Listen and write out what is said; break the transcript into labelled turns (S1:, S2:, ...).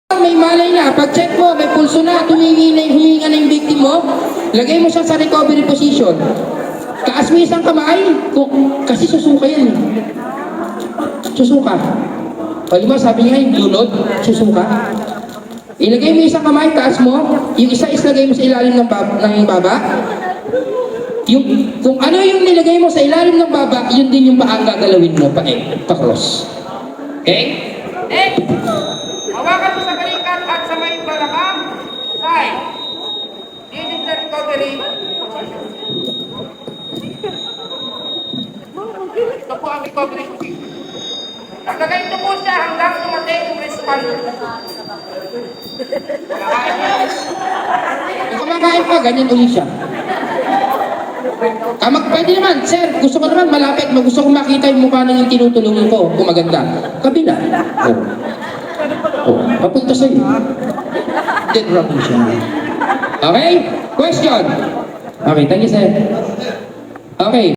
S1: May malay na, pag-check mo, may pulso na, huminga na yung victim mo, lagay mo siya sa recovery position. Taas mo isang kamay, kasi susuka yan. Susuka. O di ba, sabi niya yung lunod, susuka. Ilagay mo isang kamay, taas mo, yung isa lagay mo sa ilalim ng baba. Kung ano yung nilagay mo sa ilalim ng baba, yun din yung paang gagalawin mo, pa-cross. Okay?
S2: Hawakan mo sa balikat at sa may balakang. Side. This is the recovery. Ito po ang recovery position. Naglagay ito po siya hanggang dumating yung respond.
S1: Kung kumakain ka, ganyan ulit siya. Pwede naman, sir, gusto ko naman malapit, gusto ko makita yung mukha ng tinutulungan ko, kung maganda. Kabila. Papunta sa'yo. Dead rock siya. Okay? Question? Okay, thank you, sir. Okay.